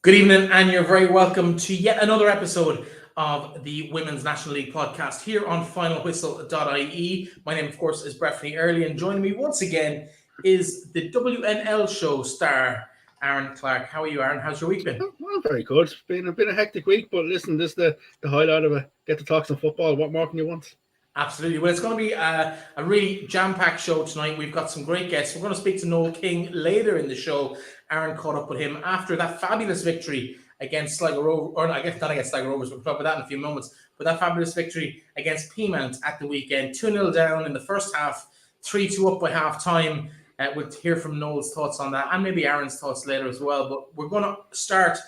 Good evening, and you're very welcome to yet another episode of the Women's National League podcast here on finalwhistle.ie. My name, of course, is Breifne and Aaron, and joining me once again is the WNL show star, Aaron Clark. How are you, Aaron? How's your week been? Well, very good. It's been a hectic week, but listen, this is the highlight of it. Get to talk some football. What more can you want? Absolutely. Well, it's going to be a really jam-packed show tonight. We've got some great guests. We're going to speak to Noel King later in the show. Aaron caught up with him after that fabulous victory against Sligo Rovers, or I guess not against Sligo Rovers, we'll talk about that in a few moments, but that fabulous victory against Pimentel at the weekend. 2-0 down in the first half, 3-2 up by half-time. We'll hear from Noel's thoughts on that, and maybe Aaron's thoughts later as well. But we're going to start,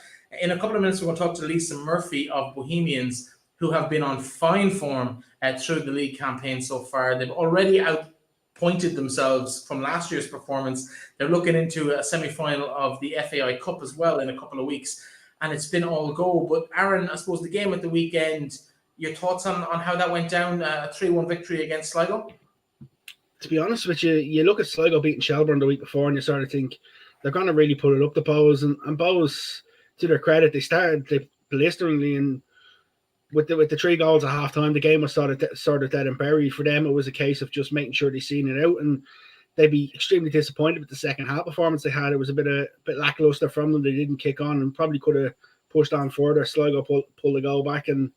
in a couple of minutes, we're going to talk to Lisa Murphy of Bohemians, who have been on fine form through the league campaign so far. They've already outpointed themselves from last year's performance. They're looking into a semi-final of the FAI Cup as well in a couple of weeks, and it's been all go. But Aaron, I suppose the game at the weekend, your thoughts on how that went down, a 3-1 victory against Sligo? To be honest with you, you look at Sligo beating Shelbourne the week before and you sort of think they're going to really put it up to Bohs. And Bohs, to their credit, they started blisteringly, and with the 3 goals at half-time, the game was sort of dead and buried. For them, it was a case of just making sure they seen it out, and they'd be extremely disappointed with the second half performance they had. It was a bit lackluster from them. They didn't kick on and probably could have pushed on further. Sligo pulled the goal back, and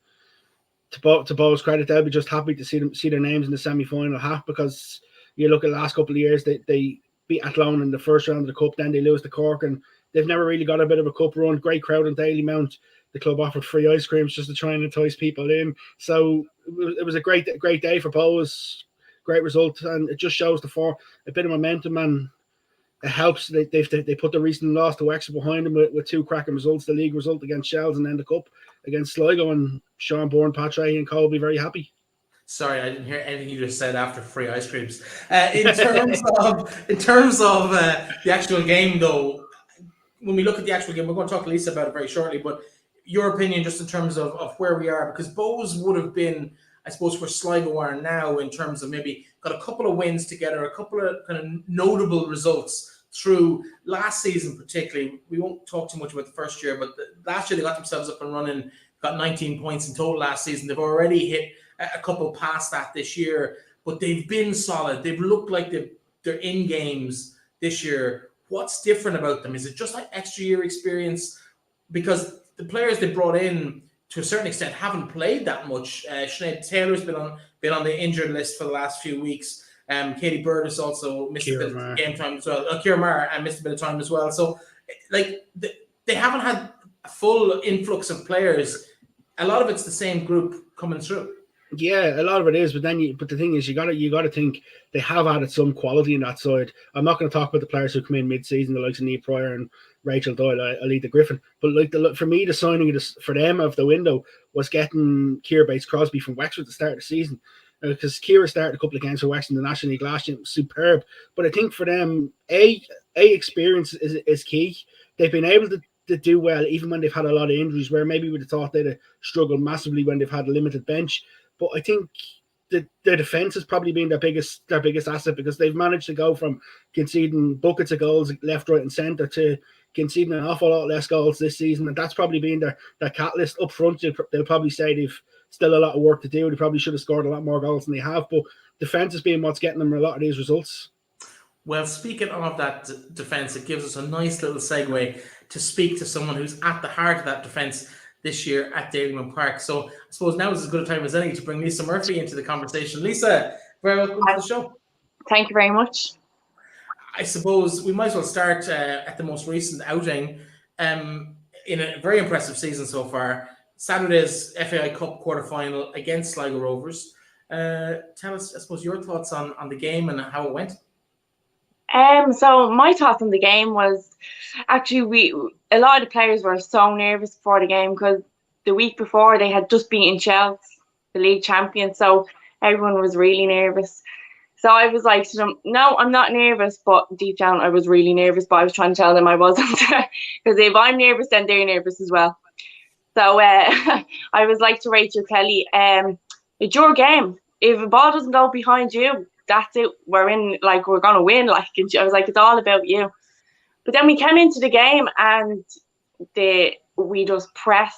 to Bohs' credit, they'll be just happy to see their names in the semi-final half, because you look at the last couple of years, they beat Athlone in the first round of the cup, then they lose to Cork, and they've never really got a bit of a cup run. Great crowd in Dalymount. The club offered free ice creams just to try and entice people in. So it was a great day for Bohs. Great result, and it just shows a bit of momentum, and it helps. They put the recent loss to Wexford behind them with 2 cracking results: the league result against Shells and then the cup against Sligo. And Seanbourne, Patrick, and Cole will be very happy. Sorry, I didn't hear anything you just said after free ice creams. In terms of the actual game, though, when we look at the actual game, we're going to talk to Lisa about it very shortly, but your opinion just in terms of where we are, because Bohs would have been, I suppose, where Sligo are now in terms of maybe got a couple of wins together, a couple of kind of notable results through last season particularly. We won't talk too much about the first year, but last year they got themselves up and running, got 19 points in total last season. They've already hit a couple past that this year, but they've been solid. They've looked like they're in games this year. What's different about them? Is it just like extra year experience? Because the players they brought in, to a certain extent, haven't played that much. Sinead Taylor's been on the injured list for the last few weeks. Katie Bird has also missed a bit of game time as well. Ciara Maher missed a bit of time as well. So, like, they haven't had a full influx of players. A lot of it's the same group coming through. Yeah, a lot of it is, but the thing is, you got to think they have added some quality in that side. I'm not going to talk about the players who come in mid-season, the likes of Niamh Pryor and Rachel Doyle, Alida Griffin. But for me, the signing for them of the window was getting Ciara Bates-Crosby from Wexford at the start of the season, because Ciara started a couple of games for Wexford in the National League last year. It was superb. But I think for them, experience is key. They've been able to do well even when they've had a lot of injuries, where maybe we'd have thought they'd have struggled massively when they've had a limited bench. But I think their defence has probably been their biggest asset, because they've managed to go from conceding buckets of goals left, right and centre to conceding an awful lot less goals this season. And that's probably been their catalyst. Up front, they'll probably say they've still a lot of work to do. They probably should have scored a lot more goals than they have. But defence has been what's getting them a lot of these results. Well, speaking of that defence, it gives us a nice little segue to speak to someone who's at the heart of that defence this year at Dalymount Park. So I suppose now is as good a time as any to bring Lisa Murphy into the conversation. Lisa, very welcome to the show. Thank you very much. I suppose we might as well start at the most recent outing in a very impressive season so far. Saturday's FAI Cup Quarter Final against Sligo Rovers. Tell us, I suppose, your thoughts on the game and how it went. So my thoughts on the game was, actually a lot of the players were so nervous before the game, because the week before they had just beaten Chelsea, the league champions, so everyone was really nervous. So I was like to them, no, I'm not nervous, but deep down I was really nervous, but I was trying to tell them I wasn't, because if I'm nervous, then they're nervous as well. So I was like to Rachel Kelly, it's your game. If a ball doesn't go behind you, that's it. We're going to win. I was like, it's all about you. But then we came into the game and we just press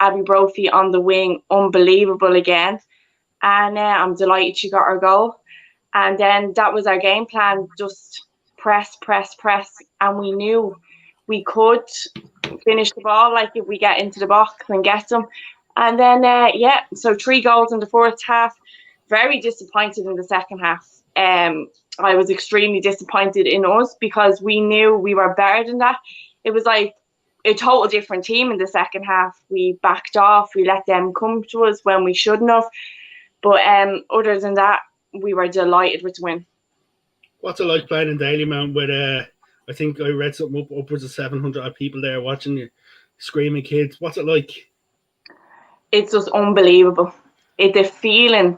Abby Brophy on the wing, unbelievable again. And I'm delighted she got her goal. And then that was our game plan, just press. And we knew we could finish the ball, like if we get into the box and get them. And then, so 3 goals in the first half. Very disappointed in the second half. I was extremely disappointed in us because we knew we were better than that. It was like a total different team in the second half. We backed off. We let them come to us when we shouldn't have. But other than that, we were delighted with the win. What's it like playing in Dalymount with, I think I read something upwards of 700 people there watching you, screaming kids. What's it like? It's just unbelievable. The feeling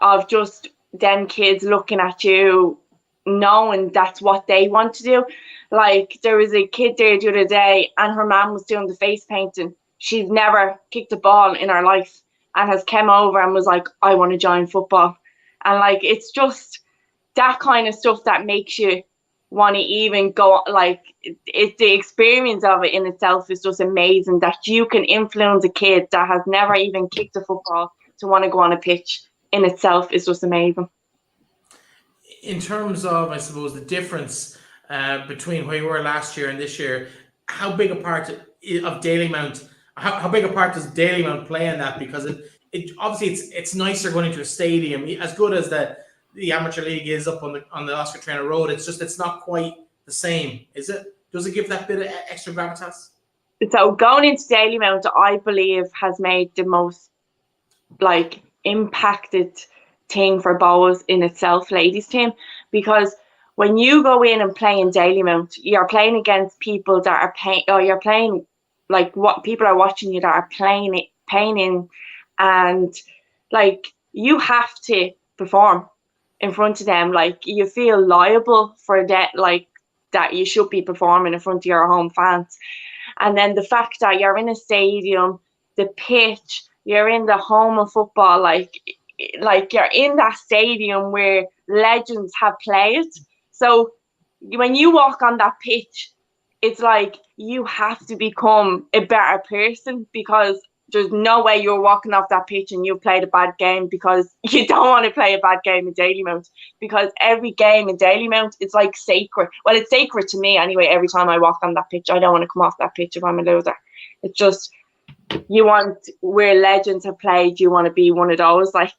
of just them kids looking at you, knowing that's what they want to do. Like, there was a kid there the other day and her mum was doing the face painting. She's never kicked a ball in her life and has come over and was like, I want to join football. And like, it's just that kind of stuff that makes you want to even go. Like, it's the experience of it in itself is just amazing, that you can influence a kid that has never even kicked a football to want to go on a pitch. In itself is just amazing. In terms of, I suppose, the difference between where you were last year and this year, how big a part of Dalymount, how big a part does Dalymount play in that? Because it obviously it's nicer going into a stadium, as good as the amateur league is up on the Oscar Traynor Road. It's not quite the same, is it? Does it give that bit of extra gravitas? So going into Dalymount, I believe, has made the most impacted thing for Bohs in itself, ladies team, because when you go in and play in Dalymount, you're playing against people that are paying, or you're playing like what people are watching you that are paying in, and like you have to perform in front of them. Like, you feel liable for that, like that you should be performing in front of your home fans. And then the fact that you're in a stadium, the pitch, you're in the home of football, like you're in that stadium where legends have played. So when you walk on that pitch, it's like you have to become a better person, because there's no way you're walking off that pitch and you've played a bad game, because you don't want to play a bad game in Dalymount, because every game in Dalymount is like sacred. Well, it's sacred to me anyway. Every time I walk on that pitch, I don't want to come off that pitch if I'm a loser. It's just, you want, where legends have played, you want to be one of those. Like,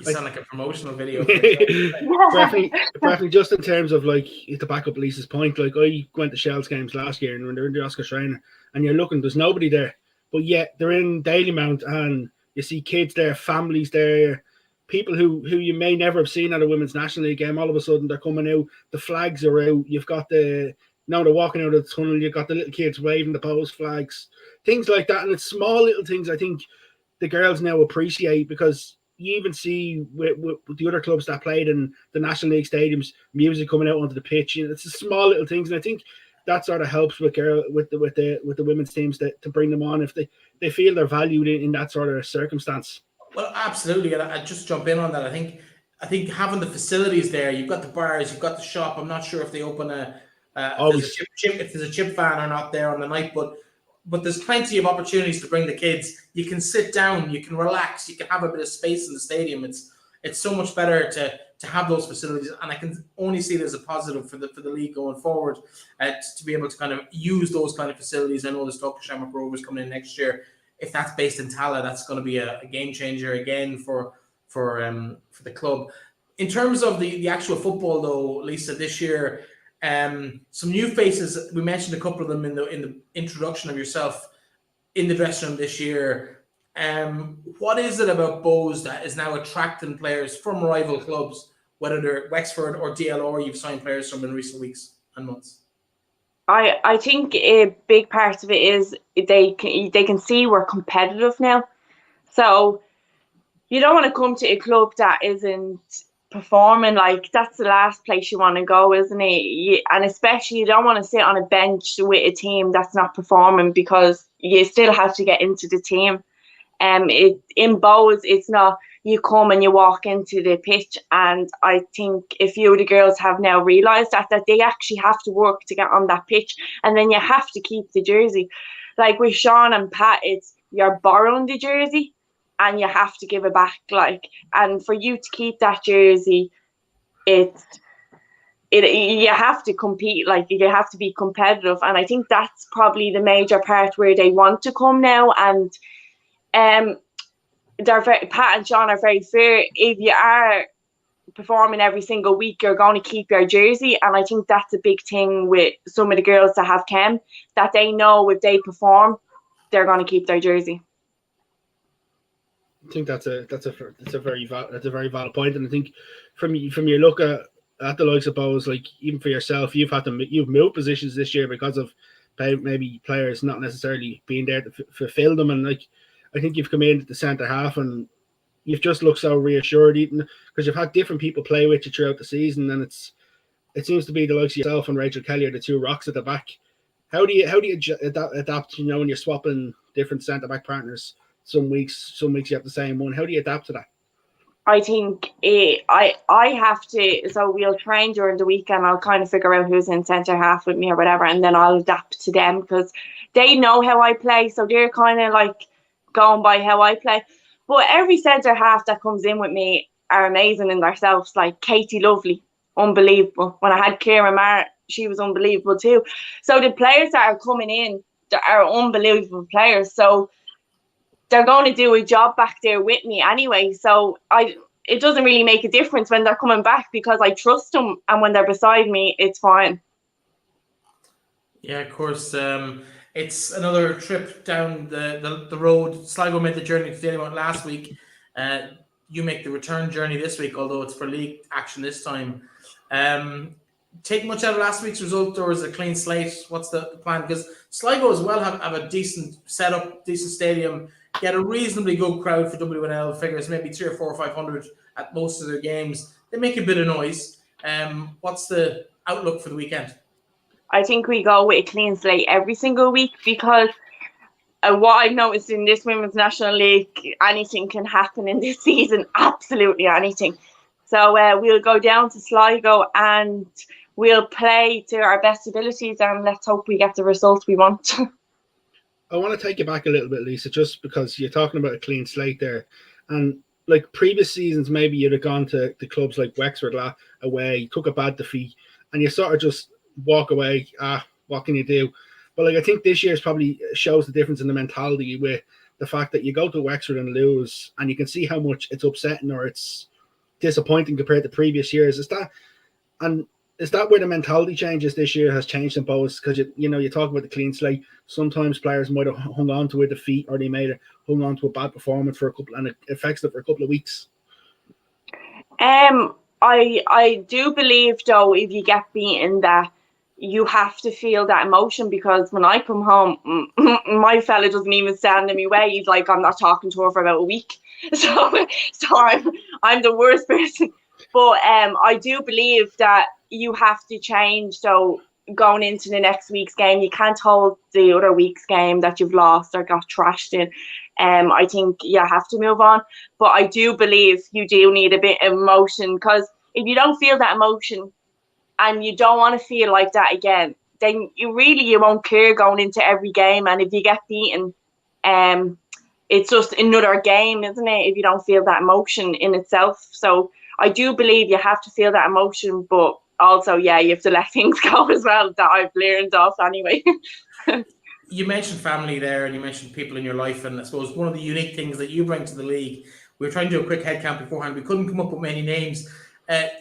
you sound like a promotional video. Breifne, just in terms of, like, to back up Lisa's point, like, I went to Shell's games last year, and when they're in the Oscar Traynor, and you're looking, there's nobody there, but yet they're in Dalymount, and you see kids there, families there, people who you may never have seen at a women's national league game. All of a sudden they're coming out, the flags are out, you've got they're walking out of the tunnel, you've got the little kids waving the post flags, things like that. And it's small little things I think the girls now appreciate, because you even see with the other clubs that played in the National League stadiums, music coming out onto the pitch. You know, it's the small little things, and I think that sort of helps with the women's teams to bring them on if they feel they're valued in that sort of circumstance. Well, absolutely, and I just jump in on that. I think having the facilities there, you've got the bars, you've got the shop. I'm not sure if they open if there's a chip van or not there on the night, but there's plenty of opportunities to bring the kids. You can sit down, you can relax, you can have a bit of space in the stadium. It's so much better to have those facilities, and I can only see it as a positive for the league going forward, to be able to kind of use those kind of facilities. I know there's talk of Shelbourne Rovers coming in next year. If that's based in Tala, that's going to be a game changer again for the club. In terms of the actual football, though, Lisa, this year, some new faces. We mentioned a couple of them in the introduction of yourself in the dressing room this year. What is it about Bohs that is now attracting players from rival clubs, whether they're Wexford or DLR? You've signed players from in recent weeks and months. I think a big part of it is they can see we're competitive now. So you don't want to come to a club that isn't performing. Like, that's the last place you want to go, isn't it? And especially you don't want to sit on a bench with a team that's not performing, because you still have to get into the team. In Bohs, it's not, you come and you walk into the pitch. And I think a few of the girls have now realised that they actually have to work to get on that pitch, and then you have to keep the jersey. Like with Sean and Pat, it's you're borrowing the jersey and you have to give it back. Like, and for you to keep that jersey, you have to compete, like you have to be competitive, and I think that's probably the major part where they want to come now. And Pat and Sean are very fair. If you are performing every single week, you're going to keep your jersey, and I think that's a big thing with some of the girls that have come, that they know if they perform, they're going to keep their jersey. I think that's a very valid point, and I think from your look at the likes of Bows, like even for yourself, you've moved positions this year because of maybe players not necessarily being there to fulfill them, and like I think you've come in at the centre half and you've just looked so reassured, even because you've had different people play with you throughout the season, and it seems to be the likes of yourself and Rachel Kelly are the two rocks at the back. How do you adapt? You know, when you're swapping different centre back partners, some weeks you have the same one. How do you adapt to that? I think I have to, so we'll train during the week and I'll kind of figure out who's in centre half with me or whatever, and then I'll adapt to them because they know how I play, so they're kind of like going by how I play. But every centre half that comes in with me are amazing in themselves. Like Katie Lovely, unbelievable. When I had Kira Marr, she was unbelievable too. So the players that are coming in are unbelievable players. So they're going to do a job back there with me anyway. So it doesn't really make a difference when they're coming back because I trust them, and when they're beside me, it's fine. Yeah, of course. It's another trip down the road. Sligo made the journey to Dalymount last week. You make the return journey this week, although it's for league action this time. Take much out of last week's result, or is it a clean slate? What's the plan? Because Sligo as well have a decent setup, decent stadium, get a reasonably good crowd for WNL figures, maybe 300 or 400 or 500 at most of their games. They make a bit of noise. What's the outlook for the weekend? I think we go with a clean slate every single week because what I've noticed in this Women's National League, anything can happen in this season, absolutely anything. So we'll go down to Sligo and we'll play to our best abilities, and let's hope we get the results we want. I want to take you back a little bit, Lisa, just because you're talking about a clean slate there. And like previous seasons, maybe you'd have gone to the clubs like Wexford away, took a bad defeat, and you sort of just walk away. What can you do? But like I think this year's probably shows the difference in the mentality with the fact that you go to Wexford and lose, and you can see how much it's upsetting or it's disappointing compared to previous years. Is that where the mentality changes this year has changed in both? Because you talk about the clean slate. Sometimes players might have hung on to a defeat, or they might have hung on to a bad performance for a couple, and it affects them for a couple of weeks. I do believe though, if you get beaten, that you have to feel that emotion, because when I come home, my fella doesn't even stand in my way. He's like, I'm not talking to her for about a week. So I'm the worst person. But I do believe that you have to change. So going into the next week's game, you can't hold the other week's game that you've lost or got trashed in. I think you have to move on. But I do believe you do need a bit of emotion, because if you don't feel that emotion and you don't want to feel like that again, then you won't care going into every game. And if you get beaten, it's just another game, isn't it, if you don't feel that emotion in itself. So I do believe you have to feel that emotion, but also, you have to let things go as well, that I've learned off anyway. You mentioned family there, and you mentioned people in your life, and I suppose one of the unique things that you bring to the league, we were trying to do a quick head count beforehand, we couldn't come up with many names.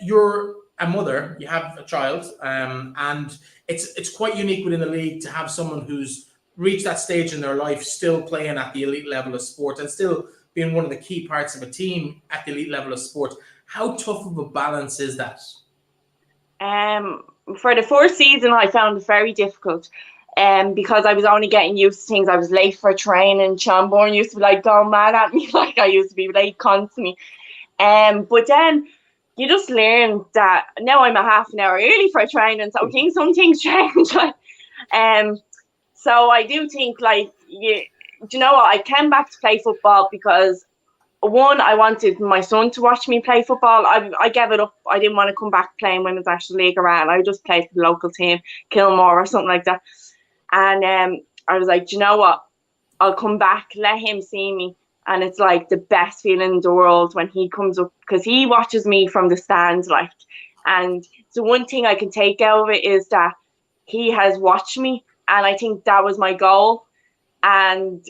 You're a mother, you have a child, and it's quite unique within the league to have someone who's reached that stage in their life still playing at the elite level of sport and still being one of the key parts of a team at the elite level of sport. How tough of a balance is that? For the first season, I found it very difficult. Because I was only getting used to things. I was late for training. Seanbourne used to be like going mad at me, like I used to be late constantly. But then you just learn that now I'm a half an hour early for training, so some things change. So I do think, like, you know what, I came back to play football because one, I wanted my son to watch me play football. I gave it up. I didn't want to come back playing Women's National League around. I just played for the local team, Kilmore or something like that. And I was like, do you know what? I'll come back, let him see me. And it's like the best feeling in the world when he comes up, because he watches me from the stands, like. And the one thing I can take out of it is that he has watched me, and I think that was my goal. And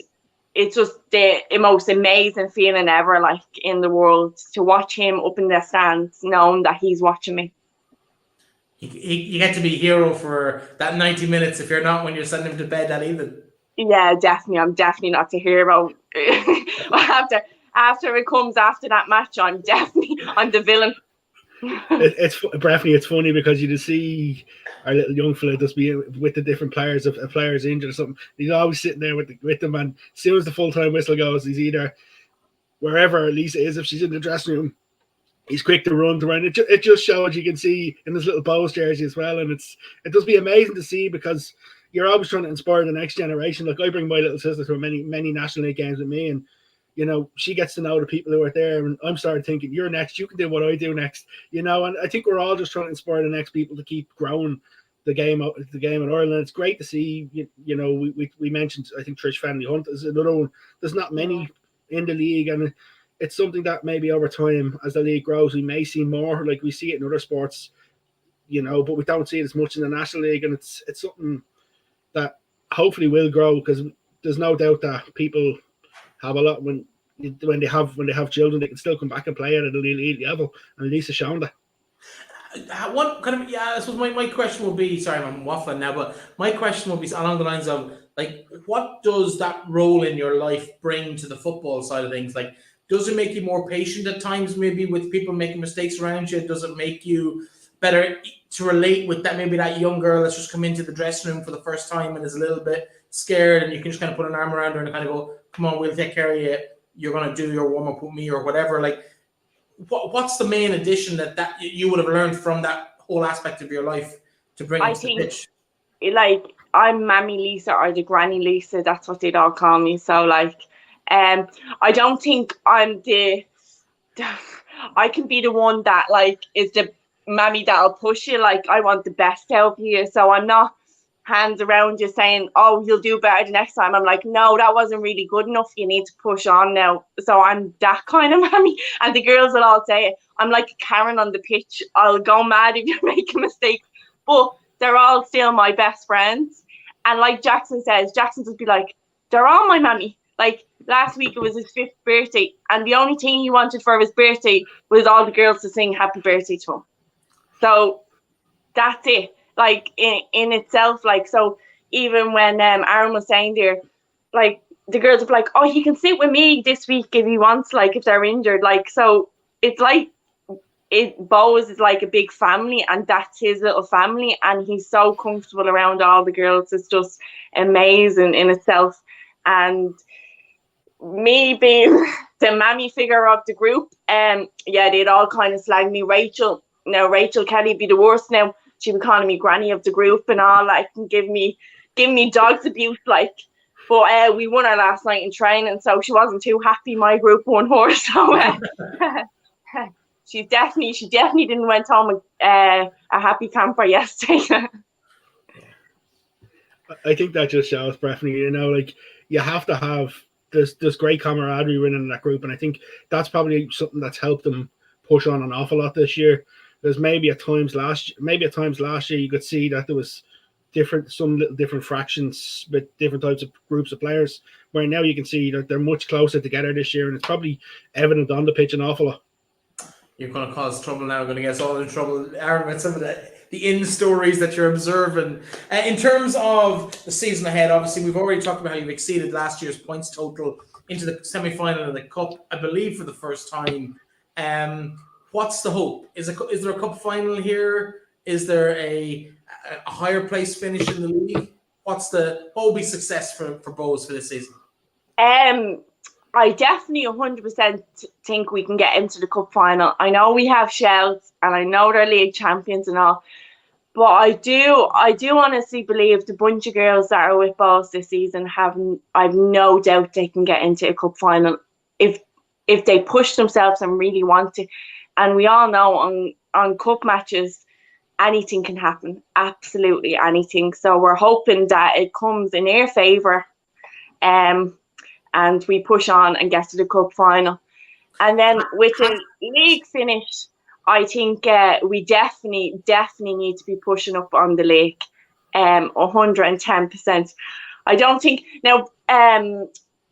it's just the most amazing feeling ever, like, in the world, to watch him up in the stands, knowing that he's watching me. You get to be a hero for that 90 minutes if you're not when you're sending him to bed that evening. Yeah, definitely. I'm definitely not the hero. after it comes after that match, I'm the villain. It's Breifne, it's funny because you just see our little young fella just be with the different players. If a player's injured or something, he's always sitting there with them, and as soon as the full-time whistle goes, he's either wherever Lisa is, if she's in the dressing room, he's quick to run to run. It just shows, you can see in his little Bows jersey as well, and it does be amazing to see, because you're always trying to inspire the next generation. Like, I bring my little sister to many National League games with me, and she gets to know the people who are there, and I'm starting thinking, you're next, you can do what I do next, and I think we're all just trying to inspire the next people to keep growing the game in Ireland. It's great to see. We mentioned, I think, Trish Fenley Hunt is another one. There's not many in the league, and it's something that maybe over time, as the league grows, we may see more. Like, we see it in other sports, but we don't see it as much in the National League, and it's something that hopefully will grow, because there's no doubt that people have a lot when they have children, they can still come back and play at an elite level, and Lisa shown that. What kind of I suppose my question will be, sorry, I'm waffling now, but my question will be along the lines of, like, what does that role in your life bring to the football side of things? Like, does it make you more patient at times, maybe with people making mistakes around you? Does it make you better to relate with that, maybe that young girl that's just come into the dressing room for the first time and is a little bit scared, and you can just kind of put an arm around her and kind of go, come on, we'll take care of you. You're going to do your warm-up with me or whatever. Like, what's the main addition that you would have learned from that whole aspect of your life to bring to the pitch? Like, I'm Mammy Lisa, or the Granny Lisa. That's what they'd all call me. So, like, I don't think I'm I can be the one that, like, is the mammy that'll push you. Like, I want the best out of you. So I'm not hands around you saying, oh, you'll do better the next time. I'm like, no, that wasn't really good enough. You need to push on now. So I'm that kind of mammy. And the girls will all say it. I'm like Karen on the pitch. I'll go mad if you make a mistake. But they're all still my best friends. And like Jackson says, Jackson just be like, they're all my mammy. Like, last week it was his 5th birthday, and the only thing he wanted for his birthday was all the girls to sing happy birthday to him. So that's it. Like, in itself, like, so even when Aaron was saying there, like, the girls are like, oh, he can sit with me this week if he wants, like, if they're injured. Like, so it's like, Bows is like a big family, and that's his little family, and he's so comfortable around all the girls. It's just amazing in itself. And me being the mammy figure of the group, they'd all kind of slag me. Rachel Kelly be the worst now. She be calling me granny of the group and all, like, and give me dogs abuse, like. But we won our last night in training, so she wasn't too happy my group won her. So she definitely didn't went home a happy camper yesterday. I think that just shows, Breifne, like, you have to have this great camaraderie in that group, and I think that's probably something that's helped them push on an awful lot this year. There's maybe at times last year you could see that there was some little different fractions with different types of groups of players, where now you can see that they're much closer together this year, and it's probably evident on the pitch an awful lot. You're going to cause trouble now. Going to get us all in trouble, Aaron, with some of the in stories that you're observing. In terms of the season ahead, obviously we've already talked about how you've exceeded last year's points total into the semi-final of the Cup, I believe, for the first time. What's the hope? Is there a Cup final here? Is there a higher place finish in the league? What will be success for Bows for this season? I definitely 100% think we can get into the Cup final. I know we have Shells, and I know they're league champions and all, but I do honestly believe the bunch of girls that are with Bows this season I've no doubt they can get into a Cup final. If if they push themselves and really want to. And we all know on cup matches, anything can happen, absolutely anything. So we're hoping that it comes in their favour, and we push on and get to the cup final. And then with the league finish, I think we definitely need to be pushing up on the league, 110%. I don't think now.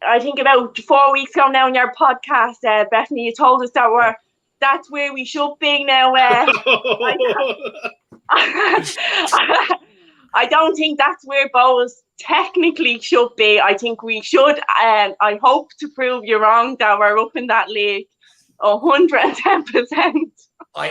I think about 4 weeks ago now in your podcast, Bethany, you told us that that's where we should be now. I don't think that's where Bohs technically should be. I think we should, and I hope to prove you wrong that we're up in that league 110%. I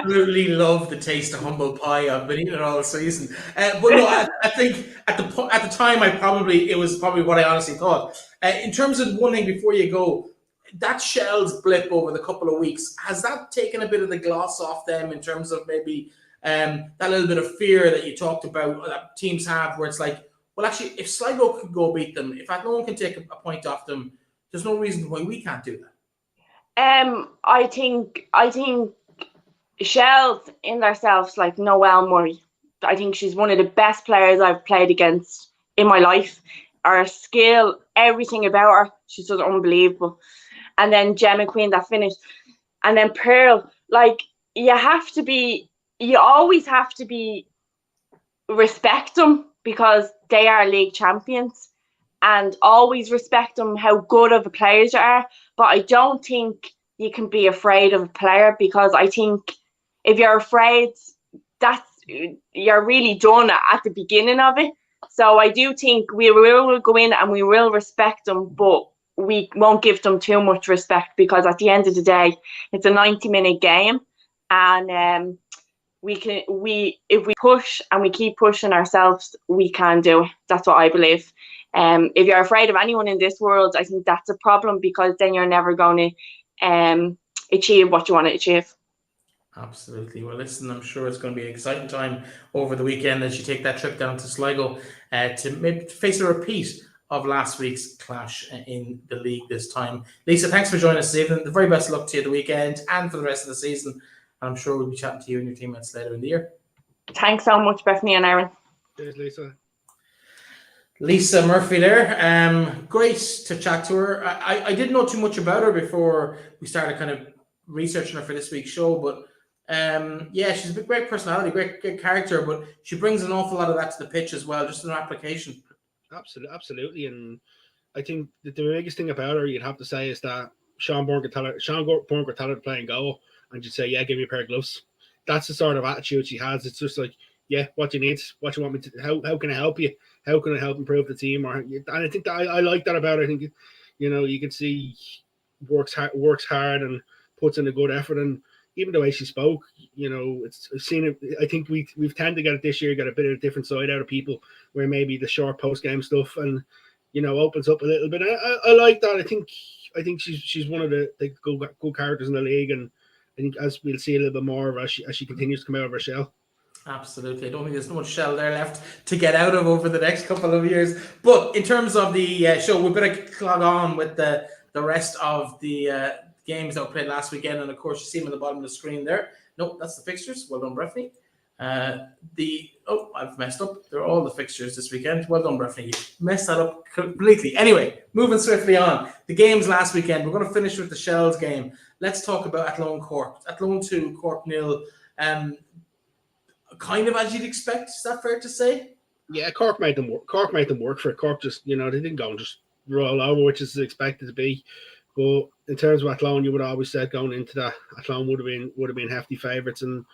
absolutely love the taste of humble pie. I've been eating it all season. But no, I think at the time, it was probably what I honestly thought. In terms of one thing before you go, that Shell's blip over the couple of weeks, has that taken a bit of the gloss off them in terms of maybe that little bit of fear that you talked about that teams have, where it's like, well, actually, if Sligo could go beat them, if no one can take a point off them, there's no reason why we can't do that. I think Shell's in themselves like Noelle Murray. I think she's one of the best players I've played against in my life. Her skill, everything about her, she's just unbelievable. And then Gemma Queen that finished. And then Pearl, like you always have to be respect them because they are league champions, and always respect them how good of a players you are. But I don't think you can be afraid of a player, because I think if you're afraid, you're really done at the beginning of it. So I do think we will go in and we will respect them, but we won't give them too much respect, because at the end of the day, it's a 90-minute game, and if we push and we keep pushing ourselves, we can do it. That's what I believe. If you're afraid of anyone in this world, I think that's a problem, because then you're never going to achieve what you want to achieve. Absolutely. Well, listen, I'm sure it's going to be an exciting time over the weekend as you take that trip down to Sligo to maybe face a repeat of last week's clash in the league this time. Lisa, thanks for joining us this evening. The very best of luck to you the weekend and for the rest of the season. I'm sure we'll be chatting to you and your teammates later in the year. Thanks so much, Breifne and Aaron. Cheers, Lisa. Lisa Murphy there. Great to chat to her. I didn't know too much about her before we started kind of researching her for this week's show, but she's a great personality, great character, but she brings an awful lot of that to the pitch as well, just in her application. Absolutely. And I think that the biggest thing about her, you'd have to say, is that Seanbourne could tell her to play and go, and you'd say, yeah, give me a pair of gloves. That's the sort of attitude she has. It's just like, yeah, what you need, what you want me to, how can I help you? How can I help improve the team? And I think that I like that about her. I think, you can see works hard and puts in a good effort. And even the way she spoke, it's seen it. I think we've tended to get it this year, got a bit of a different side out of people, where maybe the short post game stuff and opens up a little bit. I like that. I think she's one of the good characters in the league, and I think as we'll see a little bit more of her as she continues to come out of her shell. Absolutely. I don't think there's much shell there left to get out of over the next couple of years. But in terms of the show, we better clog on with the rest of the games that were played last weekend. And of course, you see them on the bottom of the screen there. No, that's the fixtures. Well done, Breifne. I've messed up. They're all the fixtures this weekend. Well done, Breifne. You messed that up completely. Anyway, moving swiftly on. The games last weekend. We're going to finish with the Shells game. Let's talk about Athlone Cork. Athlone 2, Cork 0. Kind of as you'd expect. Is that fair to say? Yeah, Cork made them work. Cork made them work for it. Cork just, they didn't go and just roll over, which is expected to be. But in terms of Athlone, you would have always said going into that, Athlone would have been hefty favourites, and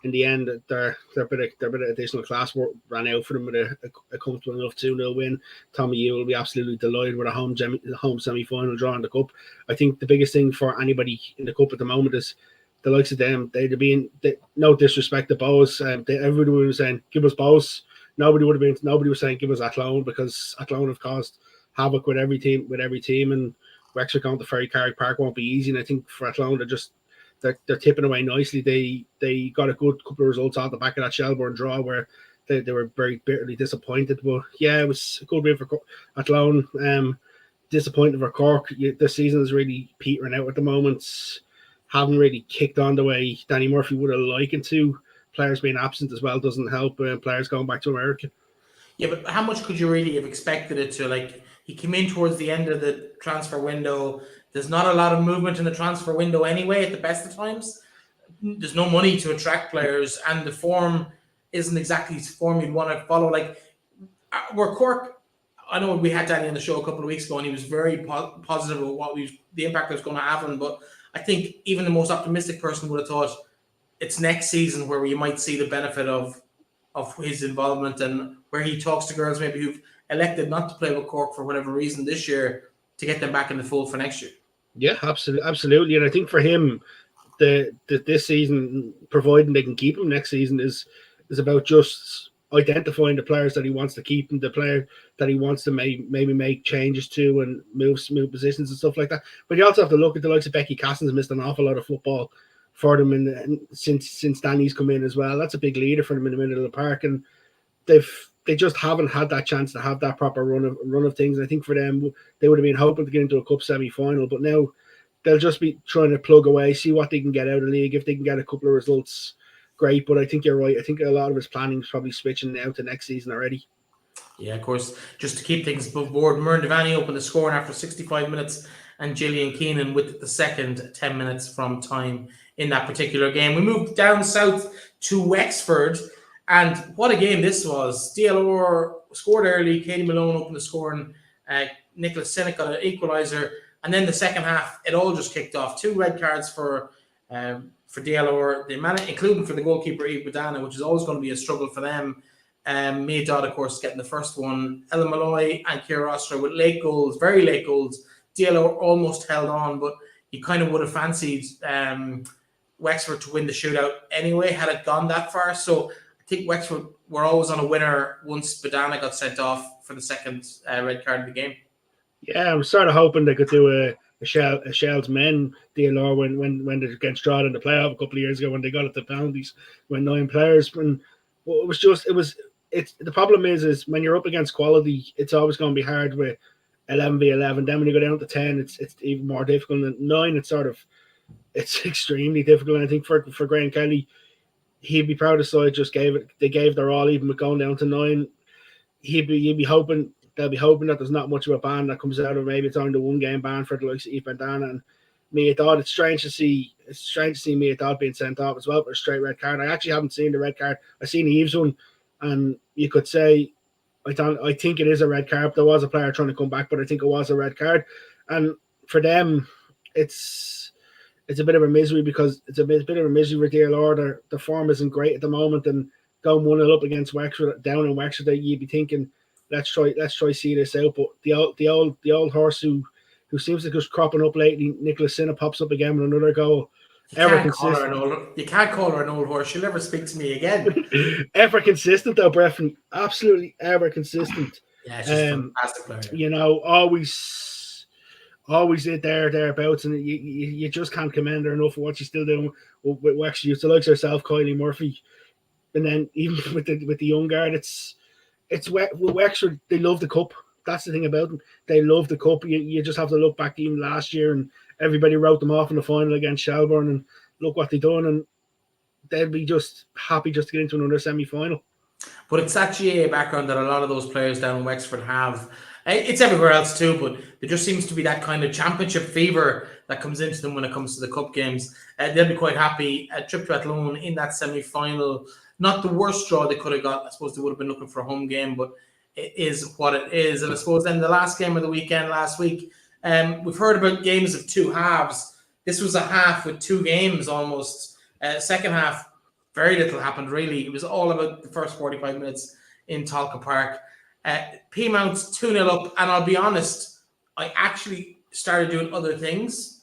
in the end, their bit of additional class ran out for them with a comfortable enough 2-0 win. Tommy Yu will be absolutely delighted with a home semi-final draw in the cup. I think the biggest thing for anybody in the cup at the moment is the likes of them. No disrespect to Bohs. Everybody was saying give us Bohs. Nobody was saying give us Athlone, because Athlone have caused havoc with every team, and Wexford going to Ferry Carrick Park won't be easy. And I think for Athlone, they're tipping away nicely. They got a good couple of results out the back of that Shelbourne draw where they were very bitterly disappointed. But yeah, it was a good win for Athlone. disappointing for Cork. The season is really petering out at the moment. Haven't really kicked on the way Danny Murphy would have liked to. Players being absent as well doesn't help. Players going back to America. Yeah, but how much could you really have expected it to? Like, he came in towards the end of the transfer window. There's not a lot of movement in the transfer window anyway at the best of times. There's no money to attract players, and the form isn't exactly the form you'd want to follow. Like, where Cork, I know we had Danny on the show a couple of weeks ago, and he was very positive of the impact it was going to have on. But I think even the most optimistic person would have thought it's next season where you might see the benefit of his involvement, and where he talks to girls maybe who've elected not to play with Cork for whatever reason this year to get them back in the fold for next year. Yeah, absolutely. And I think for him, this season, providing they can keep him next season, is about just identifying the players that he wants to keep and the player that he wants to maybe make changes to and move positions and stuff like that. But you also have to look at the likes of Becky Caston's missed an awful lot of football for them since Danny's come in as well. That's a big leader for them in the middle of the park, and they just haven't had that chance to have that proper run of things. And I think for them, they would have been hoping to get into a cup semi-final, but now they'll just be trying to plug away, see what they can get out of the league. If they can get a couple of results, great. But I think you're right. I think a lot of his planning is probably switching now to next season already. Yeah, of course. Just to keep things above board, Myrne Devaney opened the scoring after 65 minutes, and Gillian Keenan with the second 10 minutes from time in that particular game. We moved down south to Wexford, and what a game this was. DLR scored early, Katie Malone opened the scoring, Nicholas Sinek got an equaliser, and then the second half, it all just kicked off. 2 red cards for DLR, including for the goalkeeper, Eve Badana, which is always going to be a struggle for them. Mia Dodd, of course, getting the first one. Ella Malloy and Ciara Ostra with late goals, very late goals. DLR almost held on, but you kind of would have fancied Wexford to win the shootout anyway, had it gone that far. So I think Wexford were always on a winner once Badana got sent off for the second red card of the game. Yeah, I'm sort of hoping they could do a Shell's men DLR when they against Strahd in the playoff a couple of years ago when they got it to penalties when 9 players. When the problem is when you're up against quality, it's always going to be hard with 11v11. Then when you go down to 10, it's even more difficult. And 9, it's extremely difficult. And I think for Graham Kelly, he'd be proud of the side. They gave their all, even with going down to 9. He'd be hoping. They'll be hoping that there's not much of a ban that comes out of maybe it's only the 1 game ban for the likes of Eve Bandana and Mia Dodd. It's strange to see Mia Dodd being sent off as well for a straight red card. I actually haven't seen the red card. I've seen Eve's one, and you could say I think it is a red card. There was a player trying to come back, but I think it was a red card. And for them, it's a bit of a misery because it's a bit of a misery with DLR. The form isn't great at the moment, and going 1-0 up against Wexford down in Wexford, you'd be thinking, let's try see this out. But the old horse who seems to just cropping up lately, Nicholas Sinna, pops up again with another goal. You can't call her an old horse. She'll never speak to me again. Ever consistent though, Breifne. Absolutely ever consistent. Yeah, she's a fantastic player. You know, always thereabouts, and you just can't commend her enough for what she's still doing with Wexford. It's the likes of herself, Kylie Murphy, and then even with the young guard, it's with Wexford. They love the cup. That's the thing about them. They love the cup. You just have to look back even last year, and everybody wrote them off in the final against Shelbourne, and look what they've done, and they'll be just happy just to get into another semi-final. But it's that GA background that a lot of those players down in Wexford have. It's everywhere else too, but there just seems to be that kind of championship fever that comes into them when it comes to the cup games. They'll be quite happy. A trip to Athlone in that semi-final. Not the worst draw they could have got. I suppose they would have been looking for a home game, but it is what it is. And I suppose then the last game of the weekend last week, we've heard about games of 2 halves. This was a half with 2 games almost. Second half, very little happened really. It was all about the first 45 minutes in Talca Park. Pimentel 2-0 up, and I'll be honest, I actually started doing other things,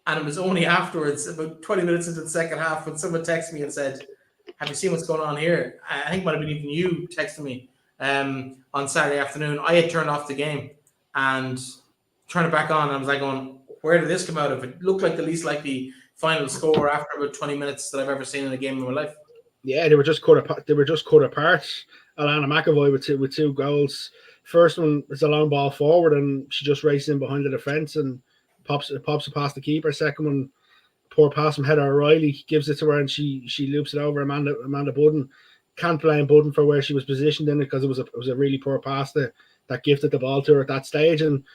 and it was only afterwards, about 20 minutes into the second half, when someone texted me and said, have you seen what's going on here? I think it might have been even you texting me on Saturday afternoon. I had turned off the game and turned it back on, and I was like going, where did this come out of? It looked like the least likely final score after about 20 minutes that I've ever seen in a game in my life. Yeah, they were just cut apart. Alana McAvoy with two goals. First one is a long ball forward, and she just races in behind the defence and pops it past the keeper. Second one, poor pass from Heather OReilly, gives it to her, and she loops it over Amanda Budden. Can't blame Budden for where she was positioned in it, because it was a really poor pass that gifted the ball to her at that stage. And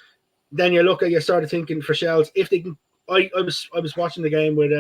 then you started thinking for Shells, if they can. I was watching the game with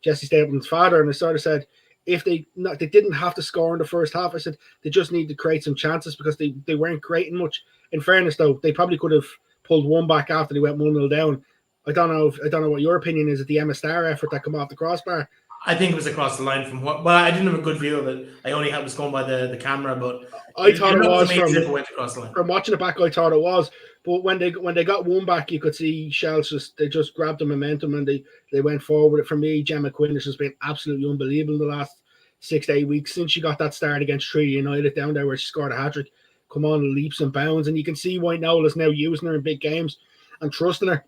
Jesse Stapleton's father, and I sort of said, if they didn't have to score in the first half, I said they just need to create some chances, because they weren't creating much. In fairness, though, they probably could have pulled one back after they went 1-0 down. I don't know what your opinion is of the Emma Starr effort that come off the crossbar. I think it was across the line from what. Well, I didn't have a good view of it. I only was going by the camera, but I thought it was went across the line. From watching it back. I thought it was, but when they got one back, you could see Shells just grabbed the momentum and they went forward. For me, Gemma Quinnish has been absolutely unbelievable in the last 6 to 8 weeks since she got that start against Trinity United down there where she scored a hat-trick. Come on, leaps and bounds, and you can see why Noel is now using her in big games and trusting her.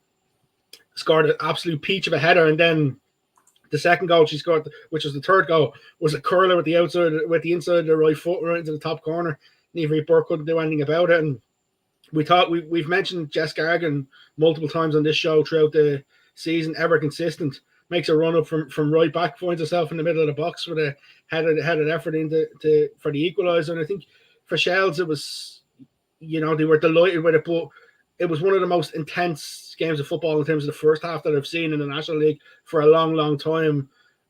Scored an absolute peach of a header, and then the second goal she scored, which was the third goal, was a curler with the inside of the right foot right into the top corner. Neve Burke couldn't do anything about it. And we've mentioned Jess Gargan multiple times on this show throughout the season, ever consistent. Makes a run up from right back, finds herself in the middle of the box with a headed effort for the equaliser. And I think for Shells, it was, they were delighted with it, but it was one of the most intense games of football in terms of the first half that I've seen in the National League for a long, long time.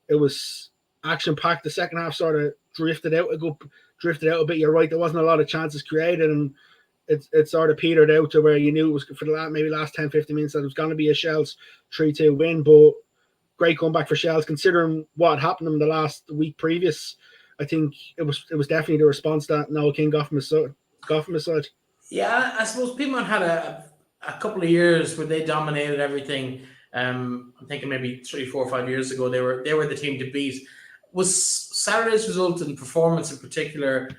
It was action-packed. The second half sort of drifted out a bit. You're right, there wasn't a lot of chances created, and it sort of petered out to where you knew it was for the last 10, 15 minutes that it was going to be a Shells 3-2 win. But great comeback for Shells, considering what happened in the last week previous. I think it was definitely the response that Noel King got from his side. Yeah, I suppose Piedmont had a couple of years where they dominated everything. I'm thinking maybe 3, 4, 5 years ago they were the team to beat. Was Saturday's result and performance in particular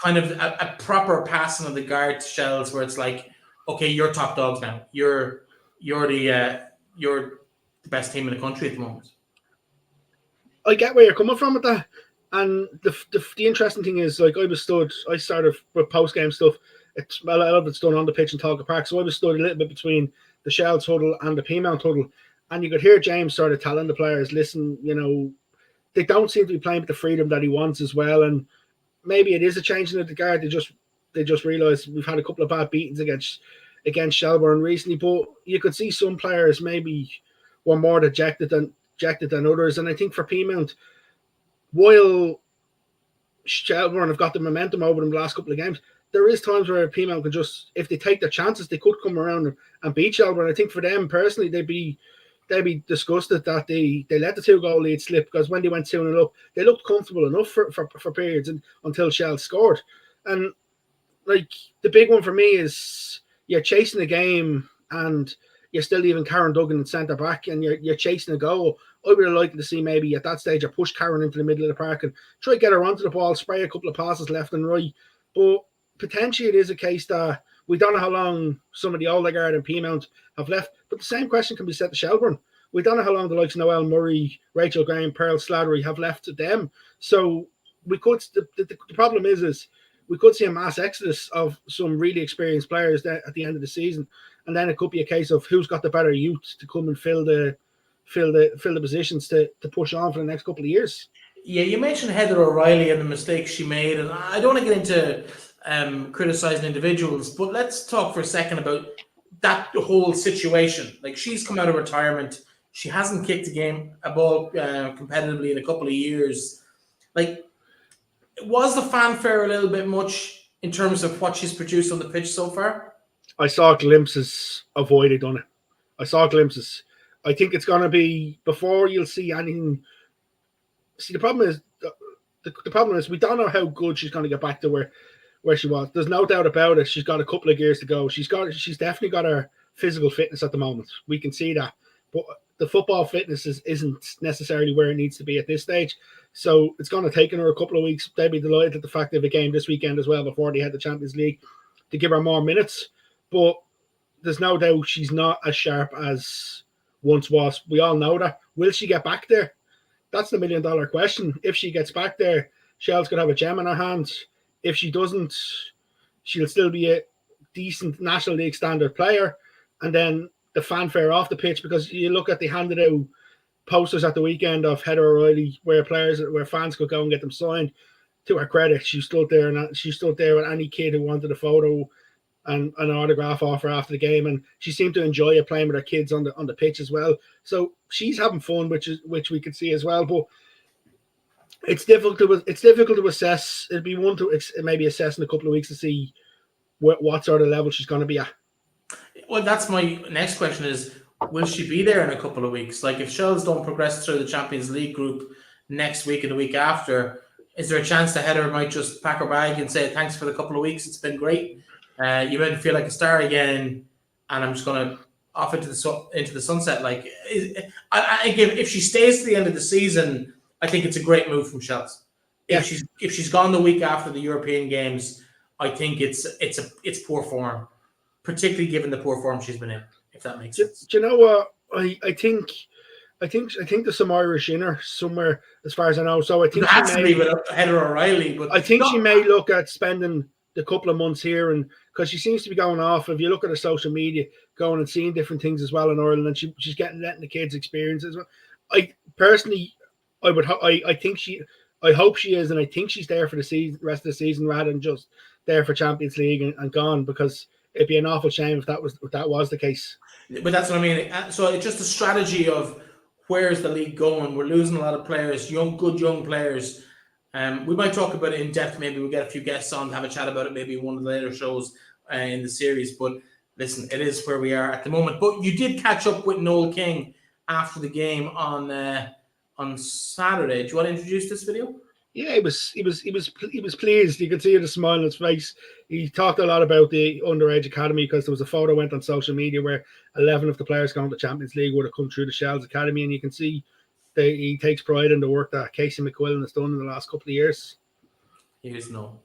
kind of a proper passing of the guard to Shells, where it's like, okay, you're top dogs now. You're the best team in the country at the moment. I get where you're coming from with that, and the interesting thing is, like, I started with post game stuff. A lot of it's done on the pitch in Talca Park, so I was stood a little bit between the Shells huddle and the Pimentel huddle, and you could hear James sort of telling the players, listen, they don't seem to be playing with the freedom that he wants as well, and maybe it is a changing of the guard. They just realised we've had a couple of bad beatings against Shelbourne recently, but you could see some players maybe were more dejected than others, and I think for Pimentel, while Shelbourne have got the momentum over them the last couple of games, there is times where Pimentel can just, if they take their chances, they could come around and beat Shelbourne. I think for them personally, they'd be disgusted that they let the 2-goal lead slip, because when they went 2-0 up, they looked comfortable enough for periods until Shells scored. And like, the big one for me is you're chasing the game and you're still leaving Karen Duggan in centre back and you're chasing a goal. I would have liked to see maybe at that stage you push Karen into the middle of the park and try to get her onto the ball, spray a couple of passes left and right. But potentially it is a case that we don't know how long some of the older guard and Piemont have left, but the same question can be said to Shelbourne. We don't know how long the likes of Noelle Murray, Rachel Graham, Pearl Slattery have left to them. So we could. The problem is we could see a mass exodus of some really experienced players at the end of the season, and then it could be a case of who's got the better youth to come and fill the positions to push on for the next couple of years. Yeah, you mentioned Heather OReilly and the mistakes she made, and I don't want to get into criticizing individuals, but let's talk for a second about that whole situation. Like, she's come out of retirement, she hasn't kicked a ball competitively in a couple of years. Like, was the fanfare a little bit much in terms of what she's produced on the pitch so far? I saw glimpses of why they done it. I saw glimpses. I think it's going to be before you'll see anything. See, the problem is we don't know how good she's going to get back to where she was. There's no doubt about it. She's got a couple of years to go. She's definitely got her physical fitness at the moment. We can see that, but the football fitness isn't necessarily where it needs to be at this stage. So it's going to take her a couple of weeks. They'd be delighted at the fact they have a game this weekend as well before they had the Champions League to give her more minutes. But there's no doubt she's not as sharp as once was. We all know that. Will she get back there? That's the $1 million question. If she gets back there, Shell's going to have a gem in her hands. If she doesn't, she'll still be a decent National League standard player. And then the fanfare off the pitch, because you look at, they handed out posters at the weekend of Heather OReilly where fans could go and get them signed. To her credit, she stood there with any kid who wanted a photo and an autograph offer after the game, and she seemed to enjoy it, playing with her kids on the pitch as well. So she's having fun, which we could see as well. But it's difficult to assess. It'd be one to maybe assess in a couple of weeks to see what sort of level she's going to be at. Well, that's my next question: is will she be there in a couple of weeks? Like, if Shells don't progress through the Champions League group next week and the week after, is there a chance that Heather might just pack her bag and say thanks for the couple of weeks? It's been great. You made me feel like a star again, and I'm just going to off into the sunset. Like, if she stays to the end of the season, I think it's a great move from Shells. Yeah. If she's gone the week after the European Games, I think it's poor form, particularly given the poor form she's been in. If that makes sense. Do you know what? I think there's some Irish in her somewhere, as far as I know. So I think has to be with Heather OReilly, but I think she may look at spending the couple of months here, and because she seems to be going off. If you look at her social media, going and seeing different things as well in Ireland, and she's letting the kids experience as well. I personally, I hope she is, and I think she's there for the rest of the season rather than just there for Champions League and gone, because it'd be an awful shame if that was the case. But that's what I mean. So it's just a strategy of where's the league going. We're losing a lot of players, good young players. We might talk about it in depth. Maybe we'll get a few guests on to have a chat about it. Maybe one of the later shows in the series. But listen, it is where we are at the moment. But you did catch up with Noel King after the game on Saturday. Do you want to introduce this video? Yeah, he was pleased. You could see the smile on his face. He talked a lot about the underage academy, because there was a photo went on social media where 11 of the players going to the Champions League would have come through the Shells Academy, and you can see he takes pride in the work that Casey McQuillan has done in the last couple of years. Here's Noel.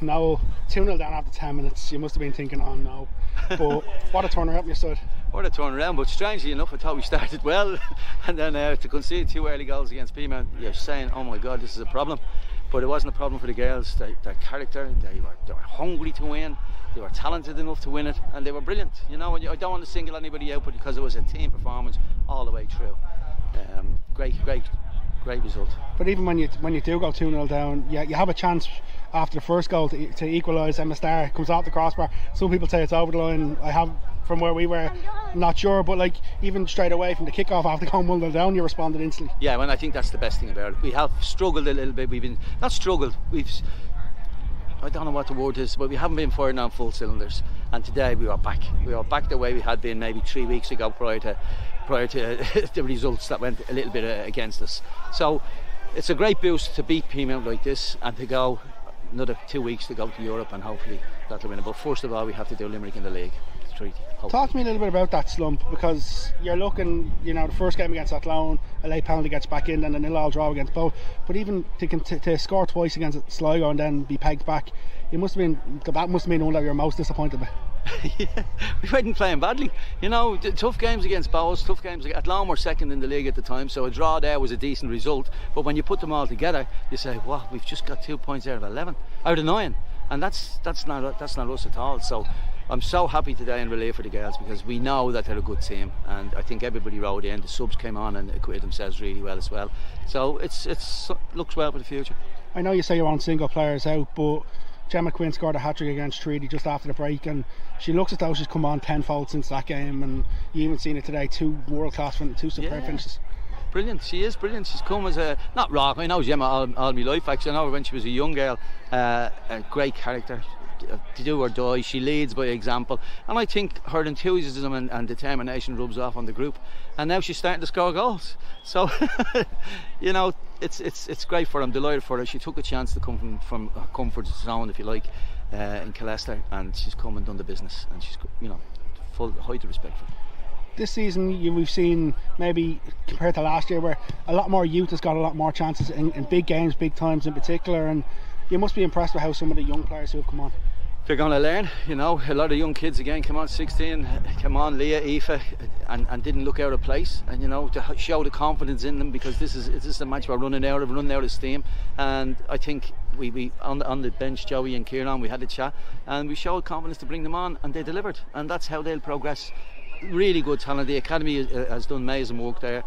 No, 2-0 down after 10 minutes. You must have been thinking, oh no. But what a turnaround on your side. What a turnaround, but strangely enough, I thought we started well. And then to concede 2 early goals against Pimentel, you're saying, oh my God, this is a problem. But it wasn't a problem for the girls. Their character, they were hungry to win. They were talented enough to win it, and they were brilliant. You know, I don't want to single anybody out, but because it was a team performance all the way through. Great result. But even when you do go 2-0 down, you have a chance after the first goal to equalise. Emma Starr comes off the crossbar. Some people say it's over the line. I have, from where we were, not sure, but like even straight away from the kickoff after going 1-0 down, you responded instantly. Yeah, well, I think that's the best thing about it. We have struggled a little bit. I don't know what the word is, but we haven't been firing on full cylinders. And today we were back. We were back the way we had been maybe 3 weeks ago prior to the results that went a little bit against us. So it's a great boost to beat Pimentel like this, and to go another 2 weeks to go to Europe, and hopefully that'll win it. But first of all, we have to do Limerick in the league. Talk to me a little bit about that slump, because you're looking, the first game against Athlone, a late penalty gets back in, and a 0-0 draw against Bow. But even to score twice against Sligo and then be pegged back, that must have been one that you're most disappointed with. Yeah, we weren't playing badly. Tough games against Bows, tough games. Athlone were second in the league at the time, so a draw there was a decent result. But when you put them all together, you say, "Wow, we've just got 2 points out of 9," and that's not us at all. So I'm so happy today in relief for the girls, because we know that they're a good team, and I think everybody rode in. The subs came on and acquitted themselves really well as well. So it's looks well for the future. I know you say you're on single players out, but Gemma Quinn scored a hat-trick against Treaty just after the break, and she looks as though she's come on tenfold since that game, and you even seen it today, 2 world-class finishes, 2 superb finishes. Brilliant, she is brilliant. She's come as a, not rock, I know Gemma all my life actually. I know her when she was a young girl, a great character, to do or die. She leads by example, and I think her enthusiasm and determination rubs off on the group, and now she's starting to score goals. So it's great for her. I'm delighted for her. She took a chance to come from her comfort zone, if you like, in Killester, and she's come and done the business, and she's full height of respect for her. This season we've seen, maybe compared to last year, where a lot more youth has got a lot more chances in big games, big times in particular, and you must be impressed with how some of the young players who have come on. they're going to learn. You know, a lot of young kids again come on, 16, come on, Leah, Aoife, and didn't look out of place. And you know, to show the confidence in them, because this is a match we're running out of steam. And I think we on the bench, Joey and Kieran, we had a chat, and we showed confidence to bring them on, and they delivered. And that's how they'll progress. Really good talent. The academy has done amazing work there.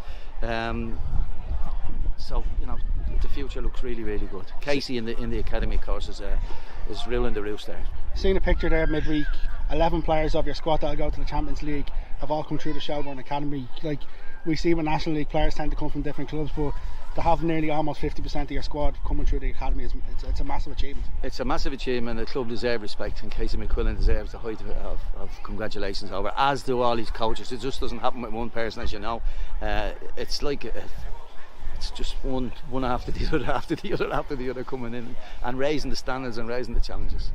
So you know, the future looks really, really good. Casey in the academy course is ruling the roost there. Seen a picture there midweek. 11 players of your squad that'll go to the Champions League have all come through the Shelbourne Academy. Like we see when National League players tend to come from different clubs, but to have nearly almost 50% of your squad coming through the academy it's a massive achievement. It's a massive achievement. The club deserves respect, and Casey McQuillan deserves the height of congratulations over, as do all these coaches. It just doesn't happen with one person, as you know. It's like it's just one after the other coming in and raising the standards and raising the challenges.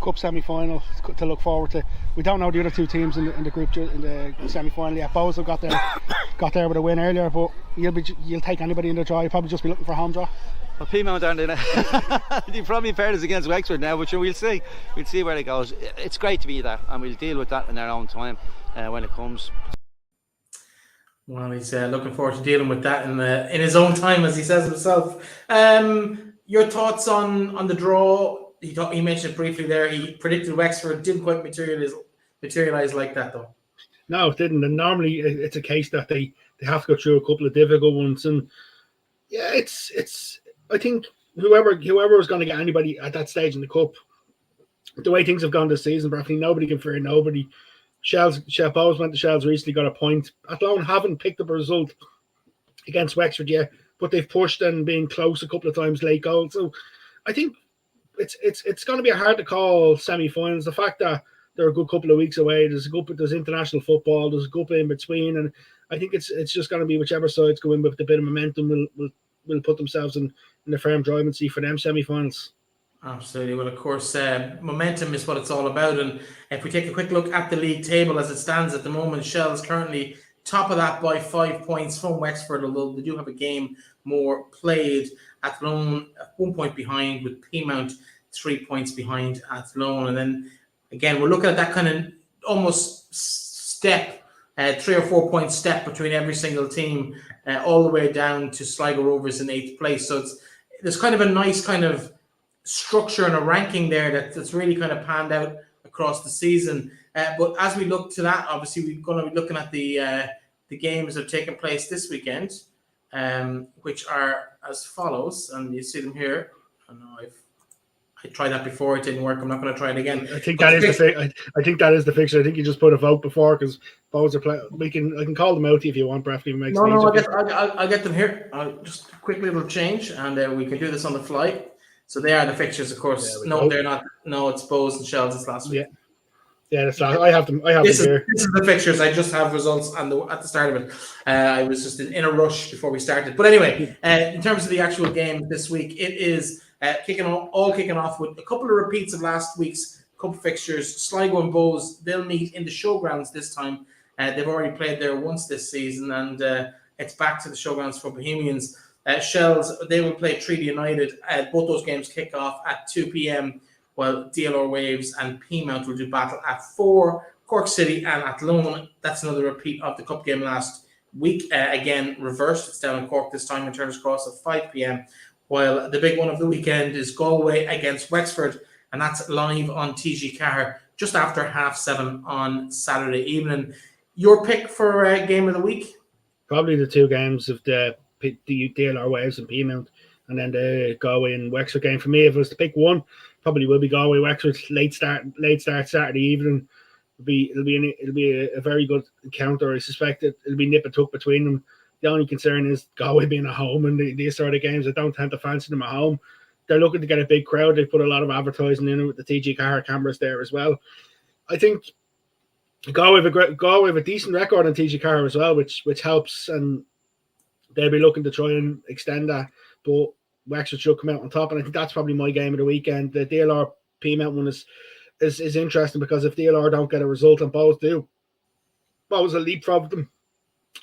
Cup semi-final to look forward to. We don't know the other two teams in the group in the semi-final yet. Bows got there with a win earlier, but you'll take anybody in the draw. You'll probably just be looking for a home draw. Well, Pimentel aren't in it. They probably paired us against Wexford now, but sure, we'll see where it goes. It's great to be there, and we'll deal with that in our own time when it comes. Well, he's looking forward to dealing with that in his own time, as he says himself. Your thoughts on the draw? He mentioned it briefly there. He predicted Wexford, didn't quite materialise like that though. No, it didn't. And normally it's a case that they have to go through a couple of difficult ones. And yeah, it's. I think whoever was going to get anybody at that stage in the cup, the way things have gone this season, Breifne, nobody can fear nobody. Bows went to Shells recently, got a point. Athlone haven't picked up a result against Wexford yet, but they've pushed and been close a couple of times, late goals. So I think it's going to be hard to call semi-finals. The fact that they're a good couple of weeks away, there's international football, there's a couple in between, and I think it's just going to be whichever sides go in with a bit of momentum will put themselves in the firm driving seat for them semi-finals. Absolutely. Well, of course, momentum is what it's all about. And if we take a quick look at the league table as it stands at the moment, Shell's currently top of that by 5 points from Wexford, although they do have a game more played. Athlone 1 point behind, with Pimentel 3 points behind Athlone. And then again, we're looking at that kind of almost step, 3 or 4 point step between every single team, all the way down to Sligo Rovers in 8th place. So there's kind of a nice kind of structure and a ranking there that's really kind of panned out across the season. But as we look to that, obviously we're going to be looking at the games that have taken place this weekend, which are as follows, and you see them here. I know I tried that before, it didn't work. I'm not going to try it again. I think that is the fixture. I think you just put a vote before, because both are playing. I can call them out to you if you want, Breifne. I'll get them here. I'll just a quick little change, and we can do this on the fly. So they are the fixtures, of course. No, they're not. No, it's Bows and Shells. It's last week. Yeah, that's I have them. This them here. This is the fixtures. I just have results at the start of it. I was just in a rush before we started. But anyway, in terms of the actual game this week, it is kicking off with a couple of repeats of last week's cup fixtures. Sligo and Bows, they'll meet in the showgrounds this time. They've already played there once this season, and it's back to the showgrounds for Bohemians. Shells, they will play Treaty United. Both those games kick off at 2 p.m, while DLR Waves and Pimentel will do battle at 4. Cork City and Athlone, that's another repeat of the cup game last week. Again, reversed. It's down in Cork this time in Turner's Cross at 5 p.m, while the big one of the weekend is Galway against Wexford, and that's live on TG Car just after 7:30 on Saturday evening. Your pick for game of the week? Probably the two games of the DLR Waves and Pimentel, and then the Galway and Wexford game. For me, if it was to pick one, probably will be Galway Wexford. Late start Saturday evening. It'll be a very good encounter. I suspect it'll be nip and tuck between them. The only concern is Galway being at home, and these sort of games I don't tend to fancy them at home. They're looking to get a big crowd. They put a lot of advertising in it with the TG Car cameras there as well. I think Galway have a decent record on TG Car as well, which helps, and they'll be looking to try and extend that. But Wexford should come out on top, and I think that's probably my game of the weekend. The DLR Pimentel one is interesting, because if DLR don't get a result and Bows do, Bows will leapfrog them.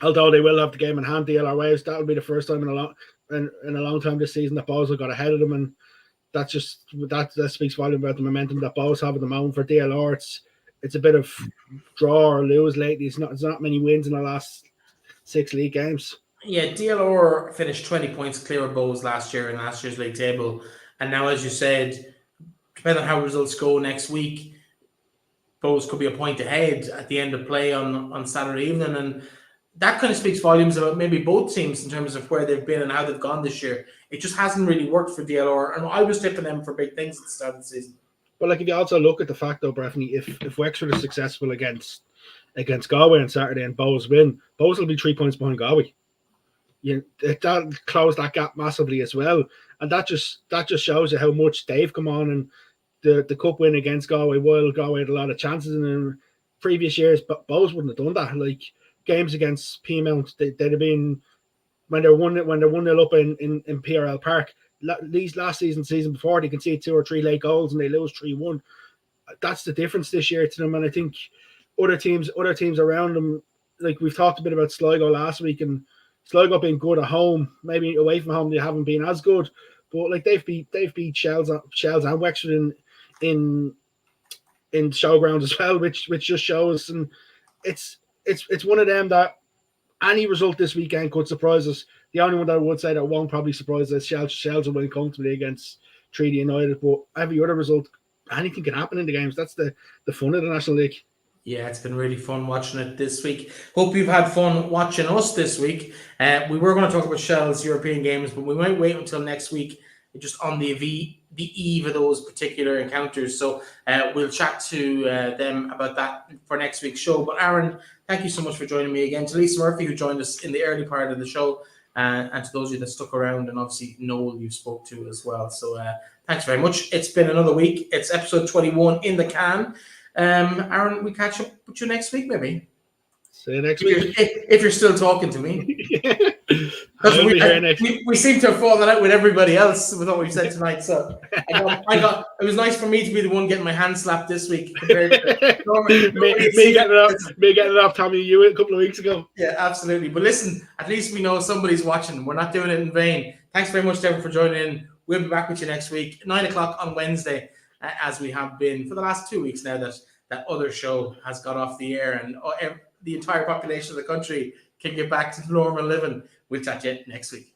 Although they will have the game in hand, DLR Waves, that'll be the first time in a long time this season that Bows have got ahead of them, and that speaks volume about the momentum that Bows have at the moment. For DLR, it's a bit of draw or lose lately. It's not many wins in the last 6 league games. Yeah, DLR finished 20 points clear of Bows last year in last year's league table. And now, as you said, depending on how results go next week, Bows could be a point ahead at the end of play on Saturday evening. And that kind of speaks volumes about maybe both teams in terms of where they've been and how they've gone this year. It just hasn't really worked for DLR. And I was tipping them for big things at the start of the season. But if you also look at the fact, though, Breifne, if Wexford is successful against Galway on Saturday and Bows win, Bows will be 3 points behind Galway. That closed that gap massively as well, and that just shows you how much they've come on. And the cup win against Galway, while Galway had a lot of chances in previous years, but Bows wouldn't have done that. Like games against Pimentel, they'd have been when they're 1-0 up in PRL Park. These last season before, they concede 2 or 3 late goals and they lose 3-1. That's the difference this year to them. And I think other teams around them, like we've talked a bit about Sligo last week, and Sligo being good at home, maybe away from home they haven't been as good. But like they've beat Shells and Wexford in showgrounds as well, which just shows. And it's one of them that any result this weekend could surprise us. The only one that I would say that won't probably surprise us, Shells will win comfortably against Treaty United. But every other result, anything can happen in the games. That's the fun of the National League. Yeah, it's been really fun watching it this week. Hope you've had fun watching us this week. We were going to talk about Shell's European games, but we might wait until next week, just on the eve of those particular encounters. So we'll chat to them about that for next week's show. But Aaron, thank you so much for joining me again. To Lisa Murphy, who joined us in the early part of the show, and to those of you that stuck around, and obviously Noel you spoke to as well. So thanks very much. It's been another week. It's episode 21 in the can. Aaron, we catch up with you next week, maybe. See you next week. If you're still talking to me. We we seem to have fallen out with everybody else with what we've said tonight. So I got it was nice for me to be the one getting my hand slapped this week compared to me getting it off Tommy you a couple of weeks ago. Yeah, absolutely. But listen, at least we know somebody's watching. We're not doing it in vain. Thanks very much to everyone for joining in. We'll be back with you next week, 9:00 on Wednesday, as we have been for the last 2 weeks now that other show has got off the air, and the entire population of the country can get back to normal living. We'll chat to you next week.